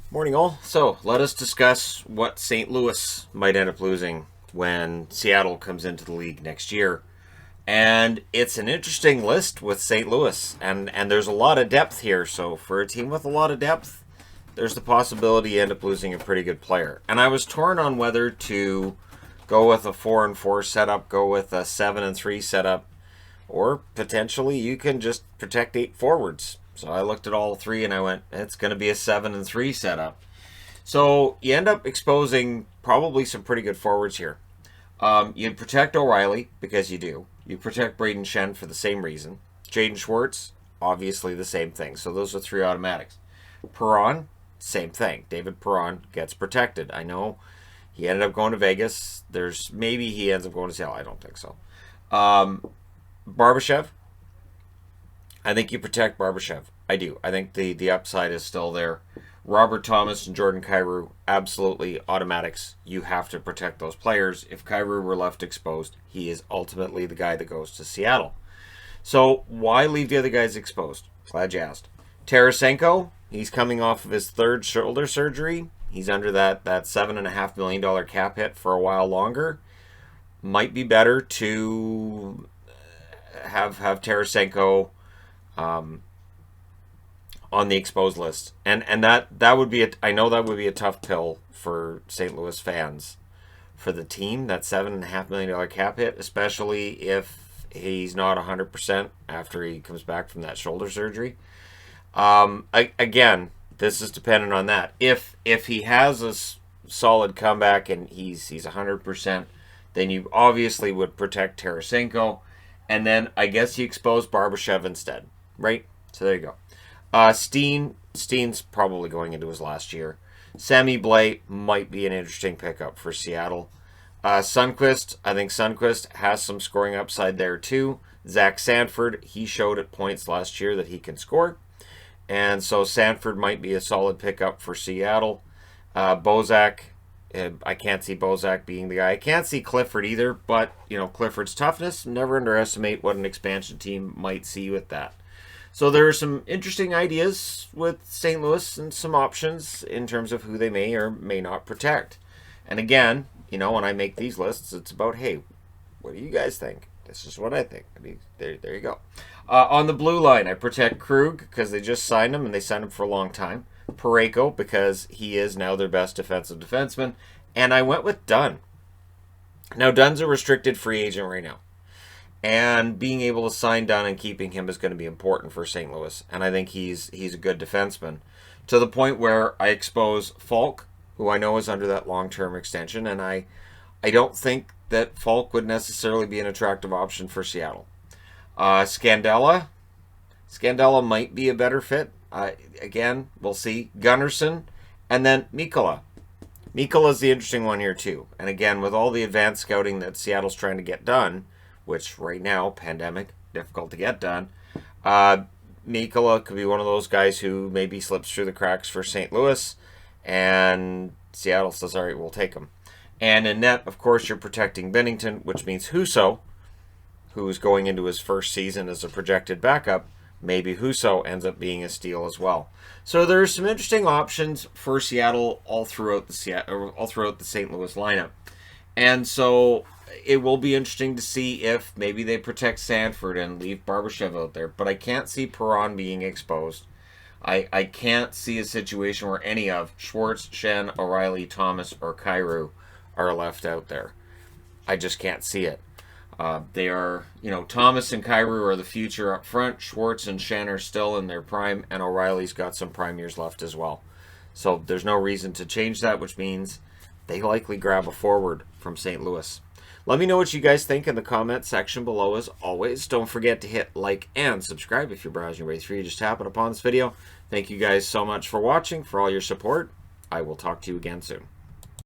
Morning, all. So let us discuss what St. Louis might end up losing when Seattle comes into the league next year. And it's an interesting list with St. Louis, and there's a lot of depth here. So for a team with a lot of depth, there's the possibility you end up losing a pretty good player. And I was torn on whether to go with a 4-4 setup, go with a 7-3 setup, or potentially you can just protect 8 forwards. So I looked at all three and I went, it's going to be a 7-3 setup. So you end up exposing probably some pretty good forwards here. You protect O'Reilly because you do. You protect Braden Shen for the same reason. Jaden Schwartz, obviously the same thing. So those are three automatics. Perron, same thing. David Perron gets protected. I know he ended up going to Vegas. Maybe he ends up going to Seattle. I don't think so. Barbashev, I think you protect Barbashev. I do. I think the upside is still there. Robert Thomas and Jordan Kyrou, absolutely automatics. You have to protect those players. If Kyrou were left exposed, he is ultimately the guy that goes to Seattle. So why leave the other guys exposed? Glad you asked. Tarasenko, he's coming off of his third shoulder surgery. He's under that $7.5 million cap hit for a while longer. Might be better to have Tarasenko on the exposed list, and that would be I know that would be a tough pill for St. Louis fans, for the team, that $7.5 million cap hit, especially if he's not 100% after he comes back from that shoulder surgery. Again, this is dependent on that. If he has a solid comeback and he's 100%, then you obviously would protect Tarasenko, and then I guess you expose Barbashev instead, right? So there you go. Steen's probably going into his last year. Sammy Blais might be an interesting pickup for Seattle. Sundqvist, I think Sundqvist has some scoring upside there too. Zach Sanford, he showed at points last year that he can score. And so Sanford might be a solid pickup for Seattle. Bozak, I can't see Bozak being the guy. I can't see Clifford either, but, Clifford's toughness, never underestimate what an expansion team might see with that. So there are some interesting ideas with St. Louis and some options in terms of who they may or may not protect. And again, when I make these lists, it's about, hey, what do you guys think? This is what I think. There you go. On the blue line, I protect Krug because they just signed him, and they signed him for a long time. Parayko because he is now their best defensive defenseman. And I went with Dunn. Now, Dunn's a restricted free agent right now. And being able to sign Dunn and keeping him is going to be important for St. Louis. And I think he's a good defenseman. To the point where I expose Falk, who I know is under that long-term extension. And I don't think that Falk would necessarily be an attractive option for Seattle. Scandella might be a better fit. Again, we'll see. Gunnarsson. And then Mikkola. Mikkola's the interesting one here too. And again, with all the advanced scouting that Seattle's trying to get done, which right now, pandemic, difficult to get done. Mikkola could be one of those guys who maybe slips through the cracks for St. Louis, and Seattle says, all right, we'll take him. And in net, of course, you're protecting Binnington, which means Husso, who's going into his first season as a projected backup. Maybe Husso ends up being a steal as well. So there's some interesting options for Seattle all throughout the St. Louis lineup. And so it will be interesting to see if maybe they protect Sanford and leave Barbashev out there. But I can't see Perron being exposed. I can't see a situation where any of Schwartz, Shen, O'Reilly, Thomas, or Kyrou are left out there. I just can't see it. They are, Thomas and Kyrou are the future up front. Schwartz and Shen are still in their prime, and O'Reilly's got some prime years left as well. So there's no reason to change that, which means they likely grab a forward from St. Louis. Let me know what you guys think in the comment section below as always. Don't forget to hit like and subscribe if you're browsing your way through. Just tapping upon this video. Thank you guys so much for watching, for all your support. I will talk to you again soon.